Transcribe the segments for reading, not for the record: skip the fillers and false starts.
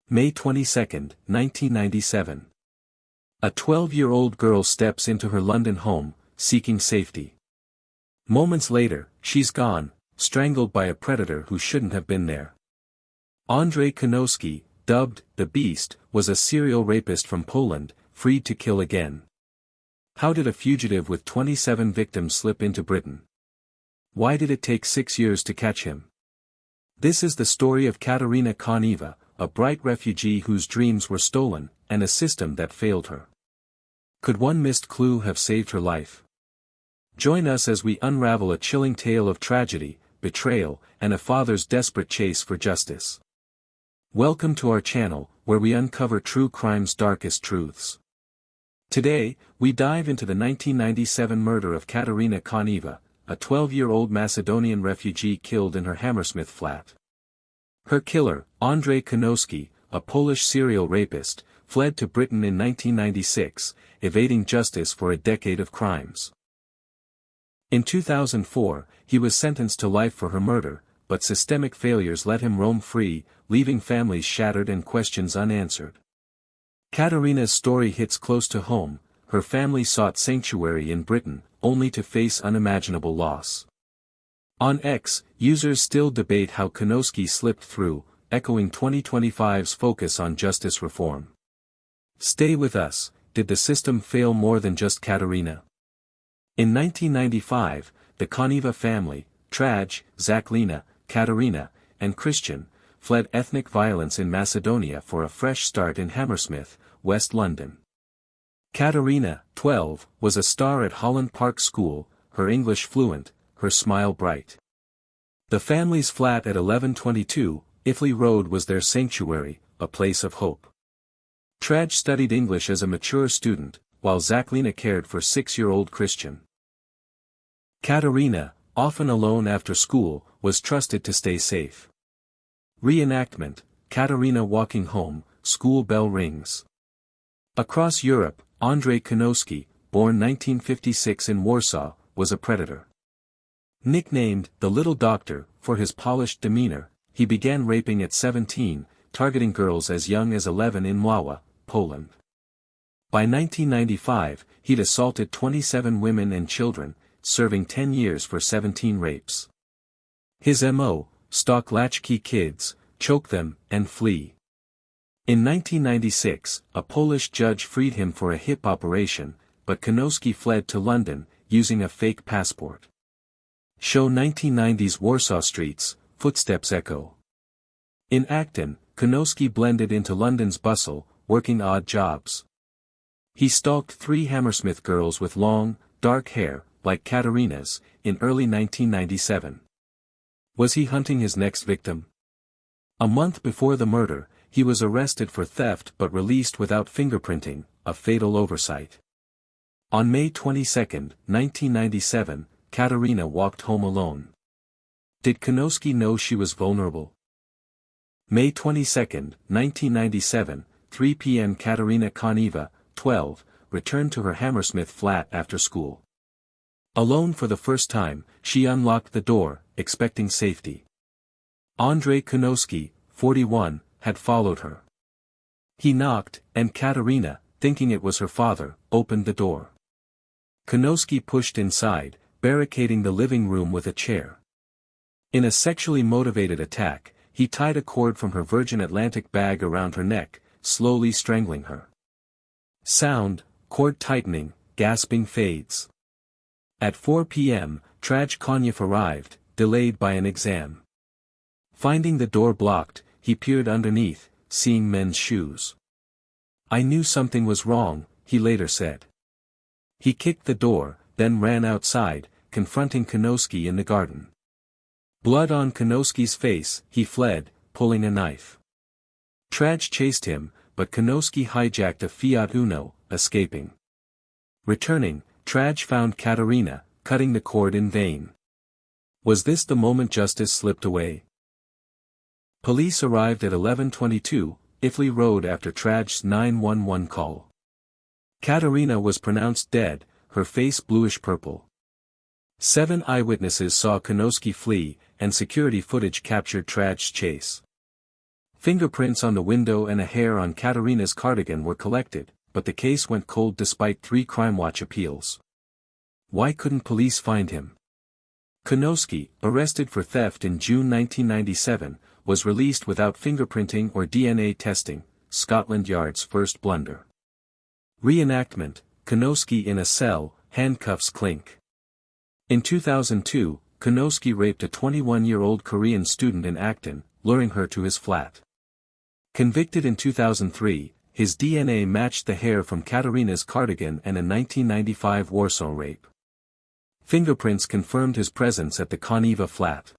May 22, 1997. A 12-year-old girl steps into her London home, seeking safety. Moments later, she's gone, strangled by a predator who shouldn't have been there. Andrzej Konowski, dubbed the Beast, was a serial rapist from Poland, freed to kill again. How did a fugitive with 27 victims slip into Britain? Why did it take 6 years to catch him? This is the story of Katarina Koneva, a bright refugee whose dreams were stolen, and a system that failed her. Could one missed clue have saved her life? Join us as we unravel a chilling tale of tragedy, betrayal, and a father's desperate chase for justice. Welcome to our channel, where we uncover true crime's darkest truths. Today, we dive into the 1997 murder of Katarina Koneva, a 12-year-old Macedonian refugee killed in her Hammersmith flat. Her killer, Andrzej Konowski, a Polish serial rapist, fled to Britain in 1996, evading justice for a decade of crimes. In 2004, he was sentenced to life for her murder, but systemic failures let him roam free, leaving families shattered and questions unanswered. Katarina's story hits close to home. Her family sought sanctuary in Britain, only to face unimaginable loss. On X, users still debate how Konowski slipped through, echoing 2025's focus on justice reform. Stay with us. Did the system fail more than just Katarina? In 1995, the Koneva family, Traj, Zaklina, Katarina, and Christian, fled ethnic violence in Macedonia for a fresh start in Hammersmith, West London. Katarina, 12, was a star at Holland Park School, her English fluent, her smile bright. The family's flat at 1122, Iffley Road was their sanctuary, a place of hope. Traj studied English as a mature student, while Zaklina cared for 6-year-old Christian. Katarina, often alone after school, was trusted to stay safe. Reenactment: Katarina walking home, school bell rings. Across Europe, Andrzej Konowski, born 1956 in Warsaw, was a predator. Nicknamed the Little Doctor for his polished demeanor, he began raping at 17, targeting girls as young as 11 in Mława, Poland. By 1995, he'd assaulted 27 women and children, serving 10 years for 17 rapes. His MO: stalk latchkey kids, choke them, and flee. In 1996, a Polish judge freed him for a hip operation, but Konowski fled to London, using a fake passport. Show 1990s Warsaw streets, footsteps echo. In Acton, Konowski blended into London's bustle, working odd jobs. He stalked 3 Hammersmith girls with long, dark hair, like Katarina's, in early 1997. Was he hunting his next victim? A month before the murder, he was arrested for theft but released without fingerprinting, a fatal oversight. On May 22, 1997, Katarina walked home alone. Did Konowski know she was vulnerable? May 22, 1997, 3 p.m. Katarina Koneva, 12, returned to her Hammersmith flat after school. Alone for the first time, she unlocked the door, expecting safety. Andrzej Konowski, 41, had followed her. He knocked, and Katarina, thinking it was her father, opened the door. Konowski pushed inside, barricading the living room with a chair. In a sexually motivated attack, he tied a cord from her Virgin Atlantic bag around her neck, slowly strangling her. Sound: cord tightening, gasping fades. At 4 p.m., Traj Konyev arrived, delayed by an exam. Finding the door blocked, he peered underneath, seeing men's shoes. "I knew something was wrong," he later said. He kicked the door, then ran outside, confronting Konowski in the garden. Blood on Konowski's face, he fled, pulling a knife. Traj chased him, but Konowski hijacked a Fiat Uno, escaping. Returning, Traj found Katarina, cutting the cord in vain. Was this the moment justice slipped away? Police arrived at 1122, Iffley Road after Traj's 911 call. Katarina was pronounced dead, her face bluish-purple. 7 eyewitnesses saw Konowski flee, and security footage captured Traj's chase. Fingerprints on the window and a hair on Katerina's cardigan were collected, but the case went cold despite 3 Crime Watch appeals. Why couldn't police find him? Konowski, arrested for theft in June 1997, was released without fingerprinting or DNA testing, Scotland Yard's first blunder. Reenactment, Konowski in a cell, handcuffs clink. In 2002, Konowski raped a 21-year-old Korean student in Acton, luring her to his flat. Convicted in 2003, his DNA matched the hair from Katerina's cardigan and a 1995 Warsaw rape. Fingerprints confirmed his presence at the Koneva flat.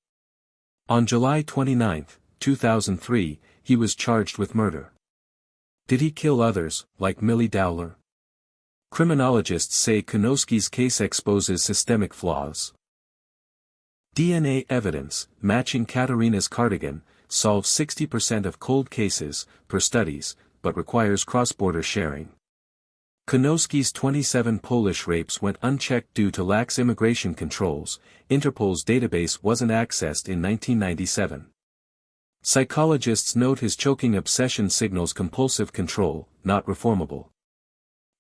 On July 29, 2003, he was charged with murder. Did he kill others, like Millie Dowler? Criminologists say Konowski's case exposes systemic flaws. DNA evidence, matching Katerina's cardigan, solves 60% of cold cases, per studies, but requires cross-border sharing. Konowski's 27 Polish rapes went unchecked due to lax immigration controls. Interpol's database wasn't accessed in 1997. Psychologists note his choking obsession signals compulsive control, not reformable.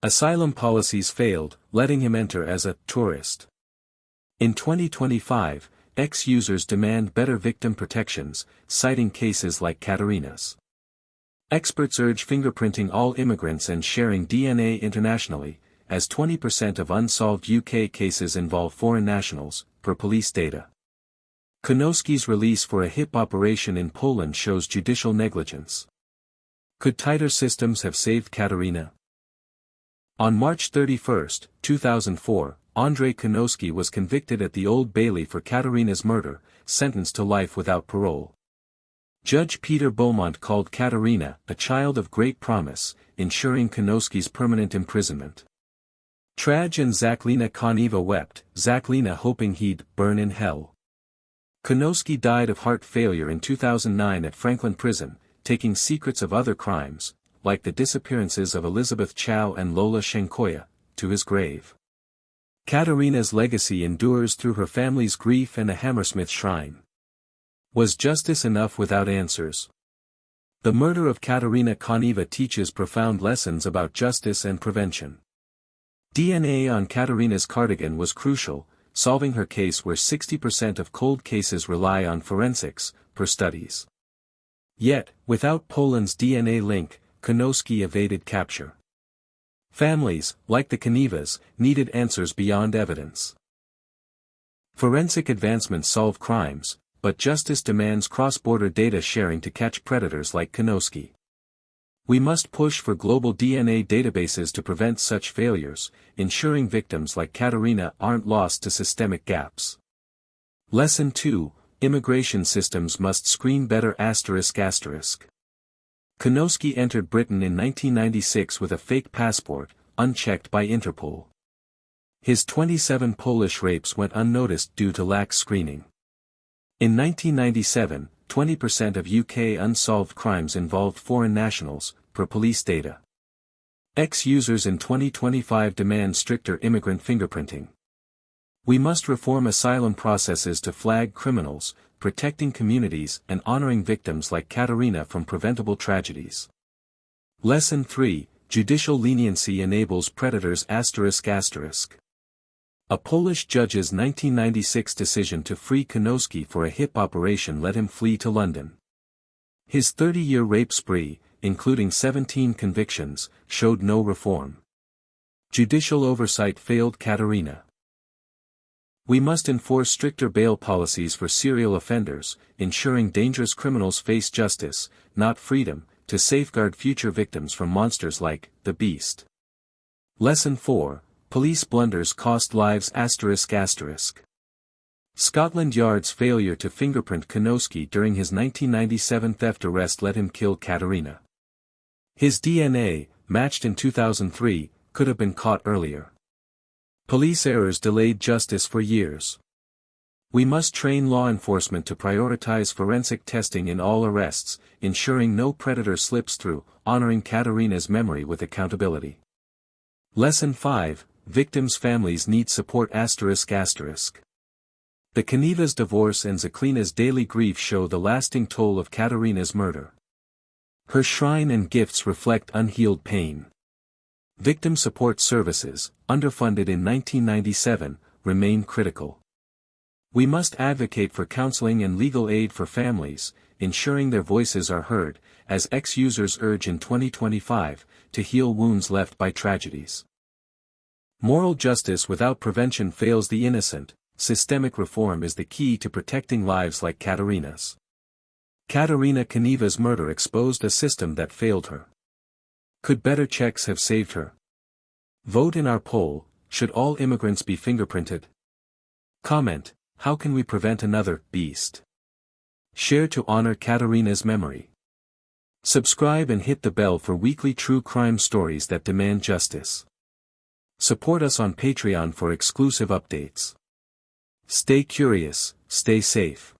Asylum policies failed, letting him enter as a tourist. In 2025, ex-users demand better victim protections, citing cases like Katerina's. Experts urge fingerprinting all immigrants and sharing DNA internationally, as 20% of unsolved UK cases involve foreign nationals, per police data. Konowski's release for a hip operation in Poland shows judicial negligence. Could tighter systems have saved Katerina? On March 31, 2004, Andrzej Konowski was convicted at the Old Bailey for Katerina's murder, sentenced to life without parole. Judge Peter Beaumont called Katerina a child of great promise, ensuring Konowski's permanent imprisonment. Traj and Zaklina Koneva wept, Zaklina hoping he'd burn in hell. Konowski died of heart failure in 2009 at Franklin Prison, taking secrets of other crimes, like the disappearances of Elizabeth Chow and Lola Shenkoya, to his grave. Katerina's legacy endures through her family's grief and a Hammersmith shrine. Was justice enough without answers? The murder of Katerina Koneva teaches profound lessons about justice and prevention. DNA on Katerina's cardigan was crucial, solving her case where 60% of cold cases rely on forensics, per studies. Yet, without Poland's DNA link, Konowski evaded capture. Families, like the Konevas, needed answers beyond evidence. Forensic advancements solve crimes, but justice demands cross-border data sharing to catch predators like Konowski. We must push for global DNA databases to prevent such failures, ensuring victims like Katerina aren't lost to systemic gaps. Lesson 2: Immigration systems must screen better ****. Konowski entered Britain in 1996 with a fake passport, unchecked by Interpol. His 27 Polish rapes went unnoticed due to lax screening. In 1997, 20% of UK unsolved crimes involved foreign nationals, per police data. Ex-users in 2025 demand stricter immigrant fingerprinting. We must reform asylum processes to flag criminals, protecting communities and honoring victims like Katerina from preventable tragedies. Lesson 3: Judicial leniency enables predators ***. A Polish judge's 1996 decision to free Konowski for a hip operation let him flee to London. His 30-year rape spree, including 17 convictions, showed no reform. Judicial oversight failed Katerina. We must enforce stricter bail policies for serial offenders, ensuring dangerous criminals face justice, not freedom, to safeguard future victims from monsters like the Beast. Lesson 4: Police blunders cost lives ***. Scotland Yard's failure to fingerprint Konowski during his 1997 theft arrest let him kill Katerina. His DNA, matched in 2003, could have been caught earlier. Police errors delayed justice for years. We must train law enforcement to prioritize forensic testing in all arrests, ensuring no predator slips through, honoring Katerina's memory with accountability. Lesson 5: Victims' families need support ***. The Konevas' divorce and Zaklina's daily grief show the lasting toll of Katerina's murder. Her shrine and gifts reflect unhealed pain. Victim support services, underfunded in 1997, remain critical. We must advocate for counseling and legal aid for families, ensuring their voices are heard, as ex-users urge in 2025, to heal wounds left by tragedies. Moral justice without prevention fails the innocent. Systemic reform is the key to protecting lives like Katerina's. Katerina Kaneva's murder exposed a system that failed her. Could better checks have saved her? Vote in our poll. Should all immigrants be fingerprinted? Comment, how can we prevent another beast? Share to honor Katerina's memory. Subscribe and hit the bell for weekly true crime stories that demand justice. Support us on Patreon for exclusive updates. Stay curious, stay safe.